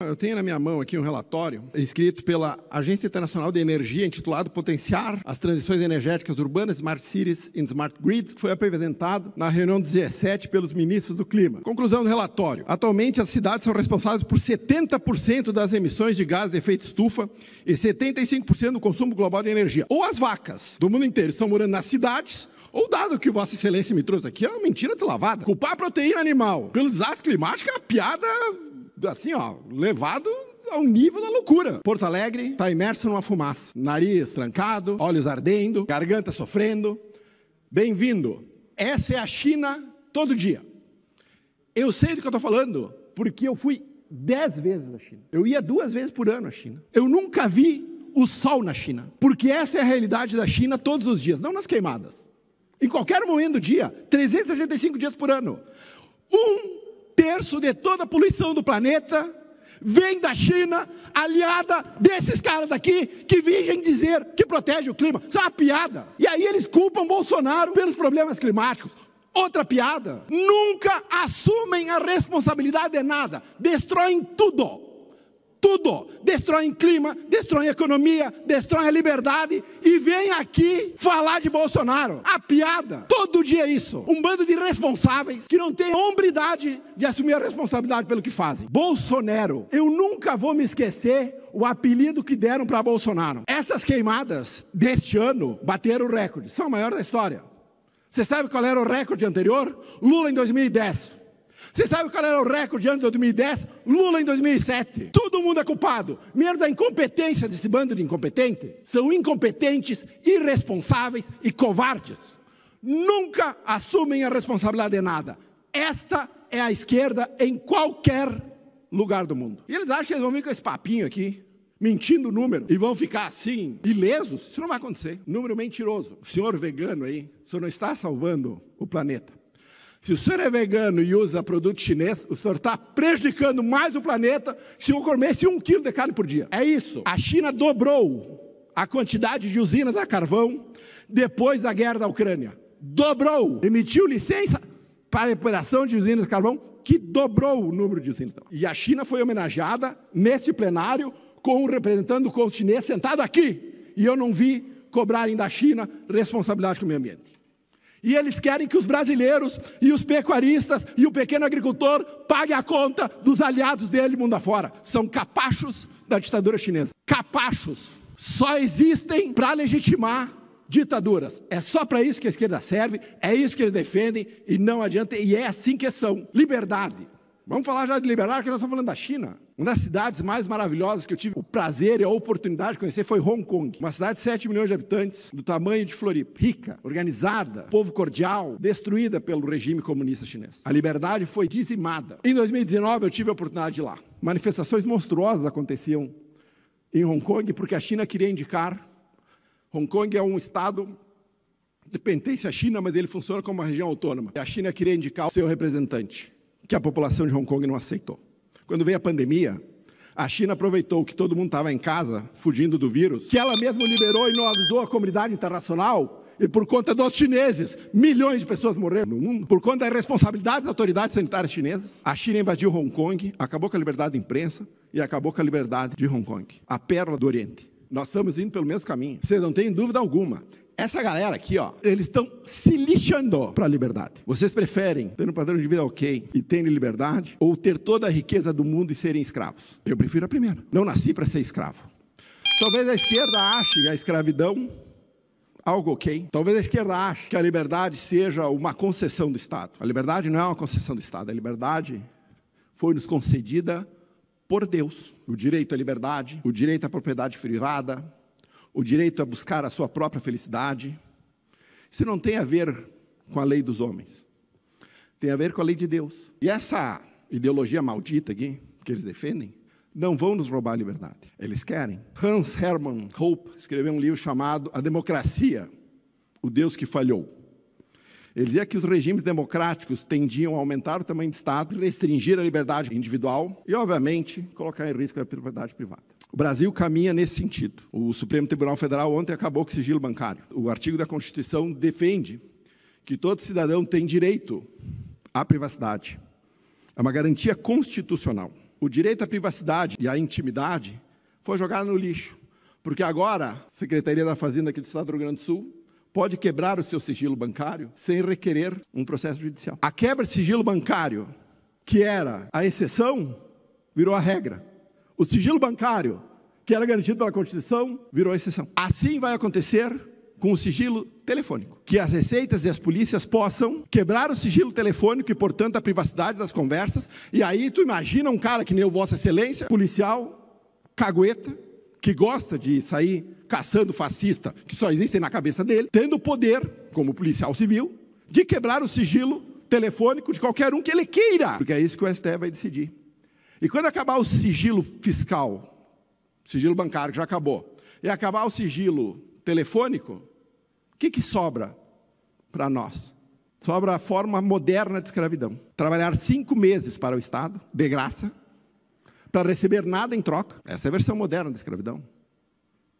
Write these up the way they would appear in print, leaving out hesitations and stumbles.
Eu tenho na minha mão aqui um relatório escrito pela Agência Internacional de Energia, intitulado Potenciar as Transições Energéticas Urbanas, Smart Cities and Smart Grids, que foi apresentado na reunião do G7 pelos ministros do Clima. Conclusão do relatório. Atualmente, as cidades são responsáveis por 70% das emissões de gases de efeito estufa e 75% do consumo global de energia. Ou as vacas do mundo inteiro estão morando nas cidades, ou dado que Vossa Excelência me trouxe aqui, é uma mentira deslavada. Culpar a proteína animal pelo desastre climático é uma piada, assim, levado ao nível da loucura. Porto Alegre está imerso numa fumaça. Nariz trancado, olhos ardendo, garganta sofrendo. Bem-vindo. Essa é a China todo dia. Eu sei do que eu estou falando, porque eu fui 10 vezes à China. Eu ia 2 vezes por ano à China. Eu nunca vi o sol na China, porque essa é a realidade da China todos os dias, não nas queimadas. Em qualquer momento do dia, 365 dias por ano. 1/3 de toda a poluição do planeta vem da China, aliada desses caras aqui que vêm dizer que protege o clima. Isso é uma piada. E aí eles culpam Bolsonaro pelos problemas climáticos. Outra piada. Nunca assumem a responsabilidade de nada. Destroem tudo. Tudo. Destroem clima, destroem economia, destroem a liberdade e vem aqui falar de Bolsonaro. A piada. Todo dia é isso. Um bando de irresponsáveis que não tem hombridade de assumir a responsabilidade pelo que fazem. Bolsonaro. Eu nunca vou me esquecer o apelido que deram para Bolsonaro. Essas queimadas deste ano bateram o recorde. São a maior da história. Você sabe qual era o recorde anterior? Lula em 2010. Você sabe qual era o recorde antes de 2010? Lula em 2007. Todo mundo é culpado, menos a incompetência desse bando de incompetentes. São incompetentes, irresponsáveis e covardes. Nunca assumem a responsabilidade de nada. Esta é a esquerda em qualquer lugar do mundo. E eles acham que eles vão vir com esse papinho aqui, mentindo o número, e vão ficar assim, ilesos. Isso não vai acontecer. Número mentiroso. O senhor vegano aí, o senhor não está salvando o planeta. Se o senhor é vegano e usa produto chinês, o senhor está prejudicando mais o planeta que se eu comesse 1 quilo de carne por dia. É isso. A China dobrou a quantidade de usinas a carvão depois da guerra da Ucrânia. Dobrou. Emitiu licença para a operação de usinas de carvão que dobrou o número de usinas. E a China foi homenageada neste plenário com um representante do governo chinês sentado aqui. E eu não vi cobrarem da China responsabilidade com o meio ambiente. E eles querem que os brasileiros e os pecuaristas e o pequeno agricultor paguem a conta dos aliados dele mundo afora. São capachos da ditadura chinesa. Capachos. Só existem para legitimar ditaduras. É só para isso que a esquerda serve, é isso que eles defendem e não adianta, e é assim que são. Liberdade. Vamos falar já de liberdade, porque nós estamos falando da China. Uma das cidades mais maravilhosas que eu tive o prazer e a oportunidade de conhecer foi Hong Kong. Uma cidade de 7 milhões de habitantes, do tamanho de Floripa. Rica, organizada, povo cordial, destruída pelo regime comunista chinês. A liberdade foi dizimada. Em 2019 eu tive a oportunidade de ir lá. Manifestações monstruosas aconteciam em Hong Kong, porque a China queria indicar. Hong Kong é um estado que pertence à China, mas ele funciona como uma região autônoma. E a China queria indicar o seu representante, que a população de Hong Kong não aceitou. Quando veio a pandemia, a China aproveitou que todo mundo estava em casa, fugindo do vírus, que ela mesma liberou e não avisou a comunidade internacional, e por conta dos chineses, milhões de pessoas morreram no mundo, por conta da irresponsabilidade das autoridades sanitárias chinesas. A China invadiu Hong Kong, acabou com a liberdade de imprensa e acabou com a liberdade de Hong Kong, a pérola do Oriente. Nós estamos indo pelo mesmo caminho, vocês não têm dúvida alguma. Essa galera aqui, eles estão se lixando para a liberdade. Vocês preferem ter um padrão de vida ok e terem liberdade, ou ter toda a riqueza do mundo e serem escravos? Eu prefiro a primeira. Não nasci para ser escravo. Talvez a esquerda ache a escravidão algo ok. Talvez a esquerda ache que a liberdade seja uma concessão do Estado. A liberdade não é uma concessão do Estado. A liberdade foi nos concedida por Deus. O direito à liberdade, o direito à propriedade privada, o direito a buscar a sua própria felicidade. Isso não tem a ver com a lei dos homens. Tem a ver com a lei de Deus. E essa ideologia maldita aqui, que eles defendem, não vão nos roubar a liberdade. Eles querem. Hans Hermann Hoppe escreveu um livro chamado A Democracia, o Deus que Falhou. Ele dizia que os regimes democráticos tendiam a aumentar o tamanho do Estado, restringir a liberdade individual e, obviamente, colocar em risco a propriedade privada. O Brasil caminha nesse sentido. O Supremo Tribunal Federal ontem acabou com o sigilo bancário. O artigo da Constituição defende que todo cidadão tem direito à privacidade. É uma garantia constitucional. o direito à privacidade e à intimidade foi jogado no lixo, porque agora a Secretaria da Fazenda aqui do Estado do Rio Grande do Sul pode quebrar o seu sigilo bancário sem requerer um processo judicial. A quebra de sigilo bancário, que era a exceção, virou a regra. O sigilo bancário, que era garantido pela Constituição, virou a exceção. Assim vai acontecer com o sigilo telefônico, que as receitas e as polícias possam quebrar o sigilo telefônico e, portanto, a privacidade das conversas. E aí tu imagina um cara que nem o Vossa Excelência, policial, cagueta, que gosta de sair caçando fascista, que só existem na cabeça dele, tendo o poder, como policial civil, de quebrar o sigilo telefônico de qualquer um que ele queira, porque é isso que o STF vai decidir. E quando acabar o sigilo fiscal, sigilo bancário que já acabou, e acabar o sigilo telefônico, o que sobra para nós? Sobra a forma moderna de escravidão. Trabalhar 5 meses para o Estado, de graça, para receber nada em troca. Essa é a versão moderna da escravidão.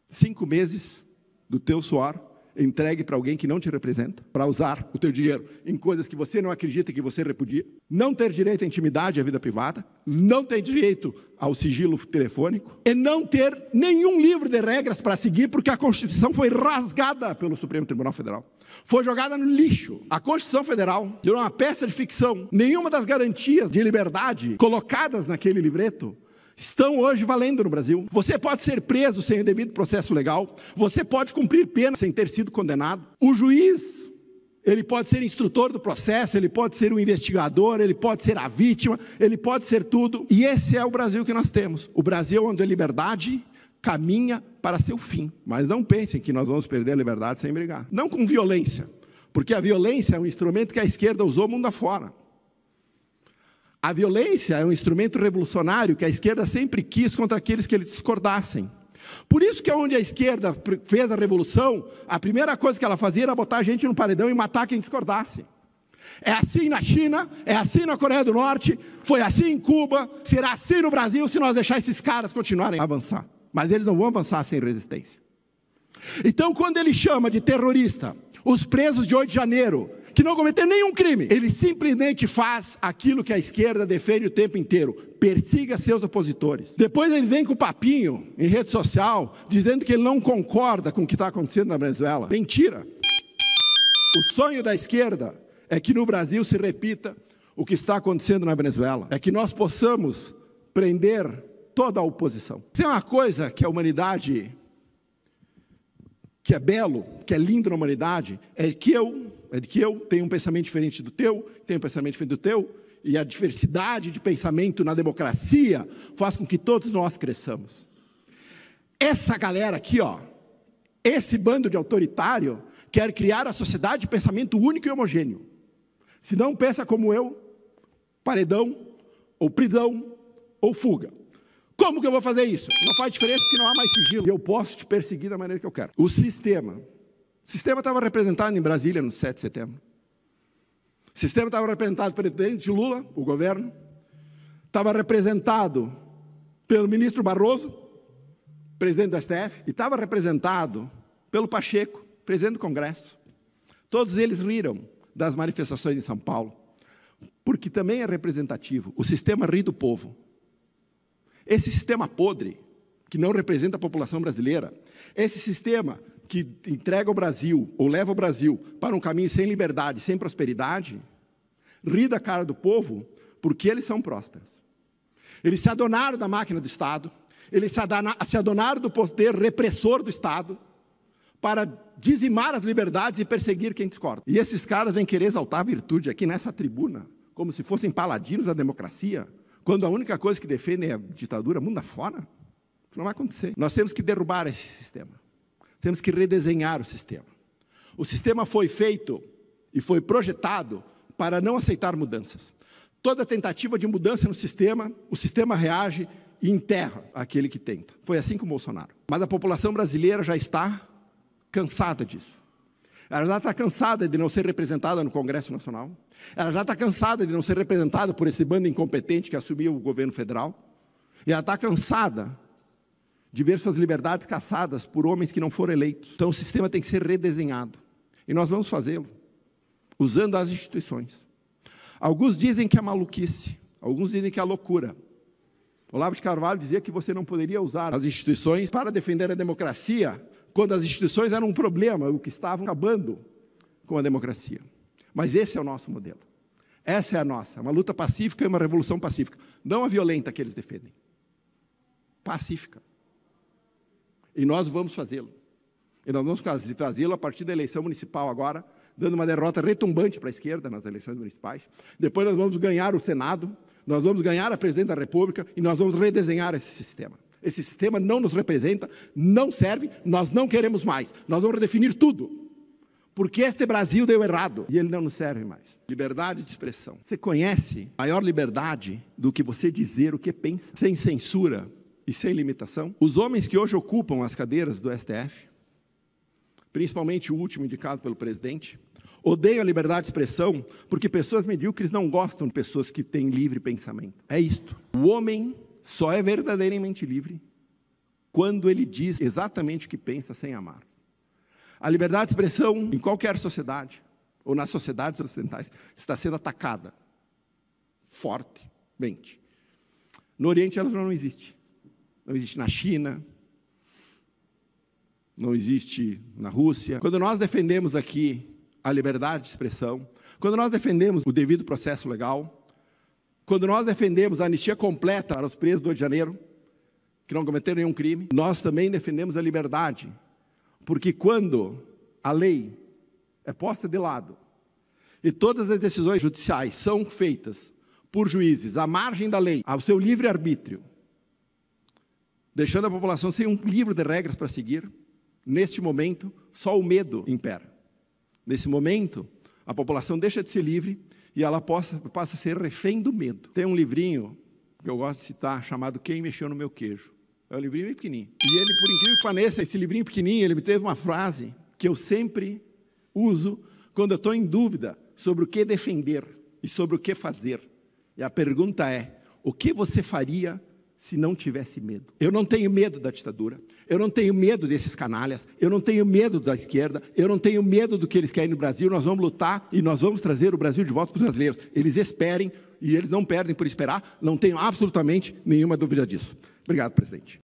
5 meses do teu suor entregue para alguém que não te representa, para usar o teu dinheiro em coisas que você não acredita, que você repudia. Não ter direito à intimidade e à vida privada, não ter direito ao sigilo telefônico e não ter nenhum livro de regras para seguir, porque a Constituição foi rasgada pelo Supremo Tribunal Federal. Foi jogada no lixo. A Constituição Federal virou uma peça de ficção. Nenhuma das garantias de liberdade colocadas naquele livreto estão hoje valendo no Brasil. Você pode ser preso sem o devido processo legal, você pode cumprir pena sem ter sido condenado. O juiz, ele pode ser instrutor do processo, ele pode ser o investigador, ele pode ser a vítima, ele pode ser tudo. E esse é o Brasil que nós temos. O Brasil onde a liberdade caminha para seu fim. Mas não pensem que nós vamos perder a liberdade sem brigar. Não com violência, porque a violência é um instrumento que a esquerda usou mundo afora. A violência é um instrumento revolucionário que a esquerda sempre quis contra aqueles que eles discordassem. Por isso que onde a esquerda fez a revolução, a primeira coisa que ela fazia era botar a gente no paredão e matar quem discordasse. É assim na China, é assim na Coreia do Norte, foi assim em Cuba, será assim no Brasil se nós deixar esses caras continuarem a avançar. Mas eles não vão avançar sem resistência. Então, quando ele chama de terrorista os presos de 8 de janeiro, que não cometeram nenhum crime, ele simplesmente faz aquilo que a esquerda defende o tempo inteiro: persiga seus opositores. Depois eles vêm com o papinho em rede social, dizendo que ele não concorda com o que está acontecendo na Venezuela. Mentira! O sonho da esquerda é que no Brasil se repita o que está acontecendo na Venezuela, é que nós possamos prender toda a oposição. Isso é uma coisa que a humanidade, que é belo, que é lindo na humanidade, é que eu tenho um pensamento diferente do teu, tenho um pensamento diferente do teu, e a diversidade de pensamento na democracia faz com que todos nós cresçamos. Essa galera aqui, ó, esse bando de autoritário, quer criar a sociedade de pensamento único e homogêneo. Se não pensa como eu, paredão, ou prisão, ou fuga. Como que eu vou fazer isso? Não faz diferença porque não há mais sigilo. E eu posso te perseguir da maneira que eu quero. O sistema estava representado em Brasília no 7 de setembro. O sistema estava representado pelo presidente Lula, o governo. Estava representado pelo ministro Barroso, presidente do STF. E estava representado pelo Pacheco, presidente do Congresso. Todos eles riram das manifestações em São Paulo, porque também é representativo. O sistema ri do povo. Esse sistema podre, que não representa a população brasileira, esse sistema que entrega o Brasil, ou leva o Brasil para um caminho sem liberdade, sem prosperidade, ri da cara do povo, porque eles são prósperos. Eles se adonaram da máquina do Estado, eles se adonaram do poder repressor do Estado, para dizimar as liberdades e perseguir quem discorda. E esses caras vêm querer exaltar a virtude aqui nessa tribuna, como se fossem paladinos da democracia, quando a única coisa que defendem é a ditadura mundo afora. Isso não vai acontecer. Nós temos que derrubar esse sistema. Temos que redesenhar o sistema. O sistema foi feito e foi projetado para não aceitar mudanças. Toda tentativa de mudança no sistema, o sistema reage e enterra aquele que tenta. Foi assim com o Bolsonaro. Mas a população brasileira já está cansada disso. Ela já está cansada de não ser representada no Congresso Nacional. Ela já está cansada de não ser representada por esse bando incompetente que assumiu o governo federal. E ela está cansada de ver suas liberdades caçadas por homens que não foram eleitos. Então o sistema tem que ser redesenhado. E nós vamos fazê-lo, usando as instituições. Alguns dizem que é maluquice, alguns dizem que é loucura. Olavo de Carvalho dizia que você não poderia usar as instituições para defender a democracia, quando as instituições eram um problema, o que estavam acabando com a democracia. Mas esse é o nosso modelo. Essa é a nossa, uma luta pacífica e uma revolução pacífica. Não a violenta que eles defendem. Pacífica. E nós vamos fazê-lo. E nós vamos fazê-lo a partir da eleição municipal agora, dando uma derrota retumbante para a esquerda nas eleições municipais. Depois nós vamos ganhar o Senado, nós vamos ganhar a presidência da República e nós vamos redesenhar esse sistema. Esse sistema não nos representa, não serve, nós não queremos mais. Nós vamos redefinir tudo. Porque este Brasil deu errado e ele não nos serve mais. Liberdade de expressão. Você conhece maior liberdade do que você dizer o que pensa, sem censura e sem limitação? Os homens que hoje ocupam as cadeiras do STF, principalmente o último indicado pelo presidente, odeiam a liberdade de expressão porque pessoas medíocres não gostam de pessoas que têm livre pensamento. É isto. O homem só é verdadeiramente livre quando ele diz exatamente o que pensa sem amar. A liberdade de expressão em qualquer sociedade, ou nas sociedades ocidentais, está sendo atacada fortemente. No Oriente ela não existe. Não existe na China, não existe na Rússia. Quando nós defendemos aqui a liberdade de expressão, quando nós defendemos o devido processo legal, quando nós defendemos a anistia completa para os presos do Rio de Janeiro, que não cometeram nenhum crime, nós também defendemos a liberdade. Porque quando a lei é posta de lado e todas as decisões judiciais são feitas por juízes à margem da lei, ao seu livre-arbítrio, deixando a população sem um livro de regras para seguir, neste momento, só o medo impera. Nesse momento, a população deixa de ser livre e ela passa a ser refém do medo. Tem um livrinho que eu gosto de citar, chamado Quem Mexeu no Meu Queijo. É um livrinho bem pequenininho. E ele, por incrível que pareça, esse livrinho pequenininho, ele me teve uma frase que eu sempre uso quando eu estou em dúvida sobre o que defender e sobre o que fazer. E a pergunta é, o que você faria se não tivesse medo? Eu não tenho medo da ditadura, eu não tenho medo desses canalhas, eu não tenho medo da esquerda, eu não tenho medo do que eles querem no Brasil. Nós vamos lutar e nós vamos trazer o Brasil de volta para os brasileiros. Eles esperem e eles não perdem por esperar, não tenho absolutamente nenhuma dúvida disso. Obrigado, presidente.